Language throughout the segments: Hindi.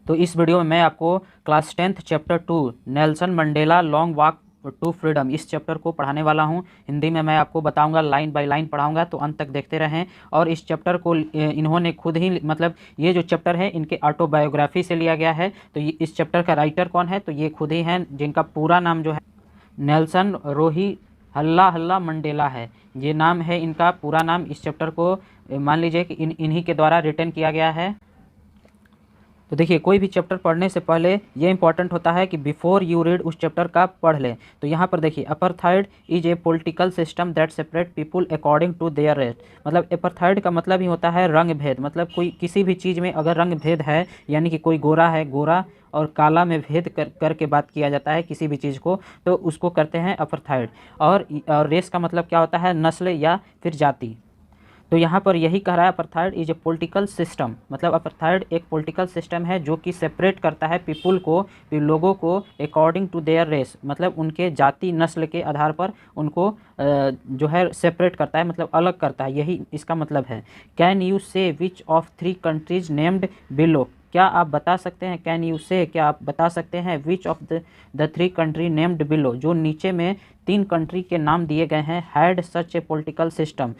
तो इस वीडियो में मैं आपको class 10th chapter 2 Nelson Mandela long walk to freedom इस चैप्टर को पढ़ाने वाला हूं। हिंदी में मैं आपको बताऊंगा, लाइन बाय लाइन पढ़ाऊंगा, तो अंत तक देखते रहें। और इस चैप्टर को इन्होंने खुद ही मतलब ये जो चैप्टर है इनके ऑटोबायोग्राफी से लिया गया है। तो ये इस चैप्टर का राइटर कौन है, तो ये खुद ही हैं, जिनका पूरा नाम जो है नेल्सन रोही हल्ला हल्ला मंडेला है। ये नाम है इनका पूरा नाम। इस चैप्टर को मान लीजिए कि इन्हीं के द्वारा रिटन किया गया है। तो देखिए, कोई भी चैप्टर पढ़ने से पहले ये इंपॉर्टेंट होता है कि बिफोर यू रीड उस चैप्टर का पढ़ लें। तो यहाँ पर देखिए, apartheid is a political system that separate people according to their race. मतलब अपार्थाइड का मतलब ही होता है रंग भेद। मतलब कोई किसी भी चीज़ में अगर रंग भेद है, यानी कि कोई गोरा है, गोरा और काला में भेद करके बात किया जाता है किसी भी चीज़ को, तो उसको करते हैं अपार्थाइड। और रेस का मतलब क्या होता है, नस्ल या फिर जाति। तो यहाँ पर यही कह रहा है apartheid is a political system. मतलब अपार्थाइड एक पॉलिटिकल सिस्टम है जो कि सेपरेट करता है पीपुल को, लोगों को, अकॉर्डिंग टू देयर रेस। मतलब उनके जाति नस्ल के आधार पर उनको जो है सेपरेट करता है, मतलब अलग करता है, यही इसका मतलब है। कैन यू से which of 3 countries named below. क्या आप बता सकते हैं, कैन यू से, क्या आप बता सकते हैं, which of the 3 country named below, जो नीचे में 3 कंट्री के नाम दिए गए हैं, had such A political system.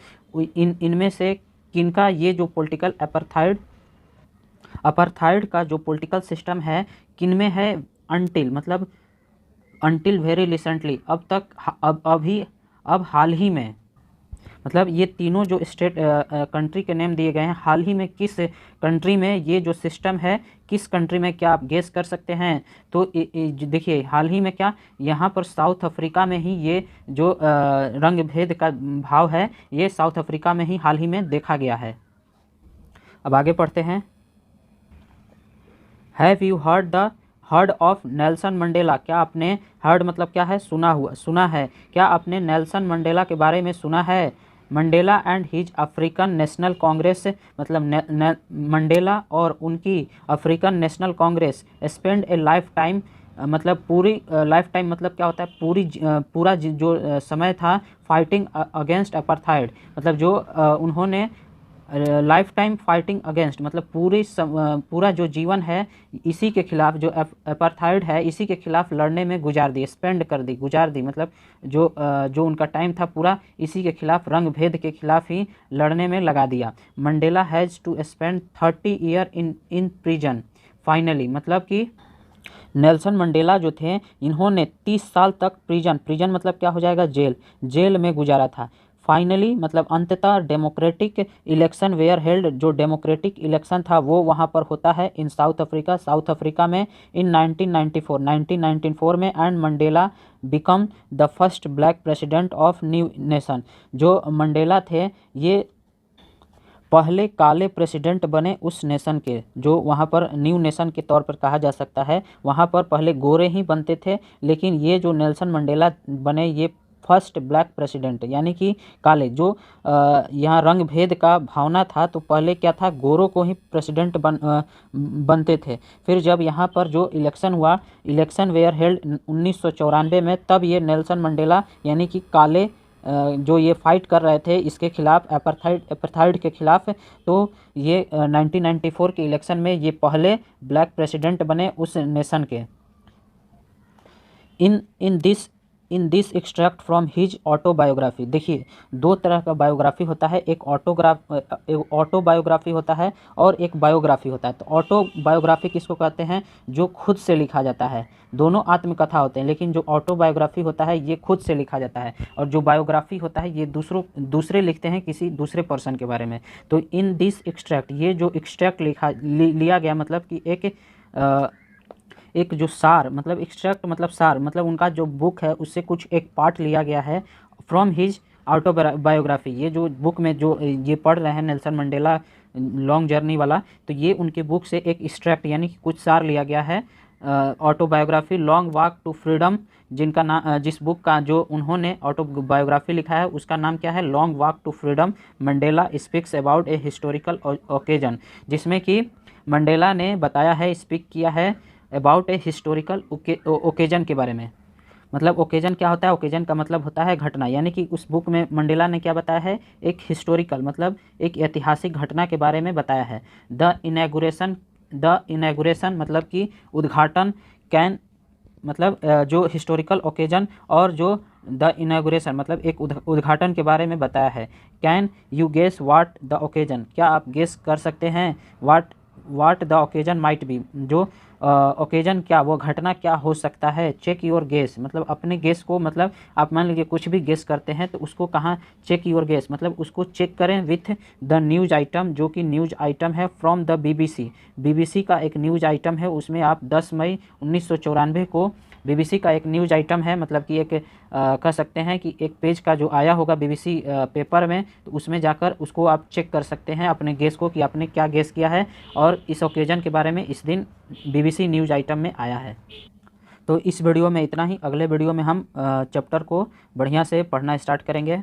इनमें से किनका ये जो पॉलिटिकल अपार्थाइड का जो पॉलिटिकल सिस्टम है किनमें है, अनटिल मतलब अनटिल वेरी रिसेंटली, अब तक, अब हाल ही में। मतलब ये तीनों जो स्टेट कंट्री के नेम दिए गए हैं, हाल ही में किस कंट्री में ये जो सिस्टम है, किस कंट्री में, क्या आप गेस कर सकते हैं। तो देखिए, हाल ही में क्या, यहाँ पर साउथ अफ्रीका में ही ये जो रंग भेद का भाव है, ये साउथ अफ्रीका में ही हाल ही में देखा गया है। अब आगे पढ़ते हैं। Have you heard of Nelson Mandela. क्या आपने, हर्ड मतलब क्या है, सुना है। क्या आपने नेल्सन मंडेला के बारे में सुना है। Mandela and his African national Congress, मतलब मंडेला और उनकी अफ्रीकन नेशनल कांग्रेस स्पेंड ए लाइफ टाइम, मतलब पूरी लाइफ टाइम मतलब क्या होता है, पूरा जो समय था फाइटिंग अगेंस्ट अपार्थाइड। मतलब जो उन्होंने लाइफ टाइम फाइटिंग अगेंस्ट, मतलब पूरा जो जीवन है इसी के खिलाफ, जो अपार्थाइड है इसी के खिलाफ लड़ने में गुजार दी, मतलब जो उनका टाइम था पूरा इसी के खिलाफ, रंग भेद के खिलाफ ही लड़ने में लगा दिया। Mandela has to spend 30 year in prison finally. मतलब कि नेल्सन मंडेला जो थे, इन्होंने 30 साल तक प्रिजन मतलब क्या हो जाएगा, जेल में गुजारा था। फाइनली मतलब अंततः डेमोक्रेटिक इलेक्शन वेयर हेल्ड, जो डेमोक्रेटिक इलेक्शन था वो वहाँ पर होता है इन साउथ अफ्रीका में इन 1994 में। And Mandela become the first black president of new nation. जो मंडेला थे ये पहले काले प्रेसिडेंट बने उस नेशन के, जो वहाँ पर न्यू नेशन के तौर पर कहा जा सकता है। वहाँ पर पहले गोरे ही बनते थे, लेकिन ये जो नेल्सन मंडेला बने ये फर्स्ट ब्लैक प्रेसिडेंट, यानी कि काले, जो यहाँ रंग भेद का भावना था, तो पहले क्या था, गोरों को ही प्रेसिडेंट बनते थे। फिर जब यहाँ पर जो इलेक्शन हुआ, इलेक्शन वेयर हेल्ड 1994 में, तब ये नेल्सन मंडेला यानी कि काले जो ये फाइट कर रहे थे इसके खिलाफ, अपार्थाइड के खिलाफ, तो ये 1994 के इलेक्शन में ये पहले ब्लैक प्रेसिडेंट बने उस नेशन के। In this extract from his autobiography. देखिए, 2 तरह का बायोग्राफी होता है, एक ऑटोबायोग्राफी होता है और एक बायोग्राफी होता है। तो ऑटोबायोग्राफी किसको कहते हैं, जो खुद से लिखा जाता है। दोनों आत्मकथा होते हैं, लेकिन जो ऑटोबायोग्राफी होता है ये खुद से लिखा जाता है, और जो बायोग्राफी होता है ये दूसरे लिखते हैं किसी दूसरे पर्सन के बारे में। तो इन दिस एक्सट्रैक्ट, ये जो एक्सट्रैक्ट लिया गया, मतलब कि एक जो सार, मतलब एक्सट्रैक्ट मतलब सार, मतलब उनका जो बुक है उससे कुछ एक पार्ट लिया गया है फ्रॉम हिज ऑटोबायोग्राफी। ये जो बुक में जो ये पढ़ रहे हैं नेल्सन मंडेला लॉन्ग जर्नी वाला, तो ये उनके बुक से एक एक्सट्रैक्ट यानी कि कुछ सार लिया गया है, autobiography long walk to freedom, जिनका नाम, जिस बुक का जो उन्होंने ऑटोबायोग्राफी लिखा है उसका नाम क्या है, long walk to freedom Mandela speaks about a historical occasion, जिसमें कि मंडेला ने बताया है, स्पीक किया है अबाउट ए हिस्टोरिकल ओकेजन के बारे में। मतलब ओकेजन क्या होता है, ओकेजन का मतलब होता है घटना, यानी कि उस बुक में मंडेला ने क्या बताया है, एक हिस्टोरिकल मतलब एक ऐतिहासिक घटना के बारे में बताया है। द इनॉग्रेशन द इनॉग्रेशन मतलब कि उद्घाटन, कैन मतलब जो हिस्टोरिकल ओकेजन, और जो द इनॉग्रेशन मतलब एक उद्घाटन के बारे में बताया है। Can you guess what the occasion, क्या आप गेस कर सकते हैं what the occasion might be, जो ओकेजन क्या, वो घटना क्या हो सकता है। चेक योर गेस मतलब अपने गेस को, मतलब आप मान लीजिए कुछ भी गेस करते हैं तो उसको कहाँ, चेक योर गेस मतलब उसको चेक करें विथ द न्यूज आइटम, जो कि न्यूज आइटम है फ्रॉम द बीबीसी। बीबीसी का एक न्यूज आइटम है, उसमें आप 10 मई 1994 को बीबीसी का एक न्यूज आइटम है, मतलब कि एक कह सकते हैं कि एक पेज का जो आया होगा बीबीसी पेपर में, तो उसमें जाकर उसको आप चेक कर सकते हैं अपने गेस को कि आपने क्या गेस किया है और इस ओकेजन के बारे में इस दिन बीबीसी न्यूज आइटम में आया है। तो इस वीडियो में इतना ही। अगले वीडियो में हम चैप्टर को बढ़िया से पढ़ना स्टार्ट करेंगे।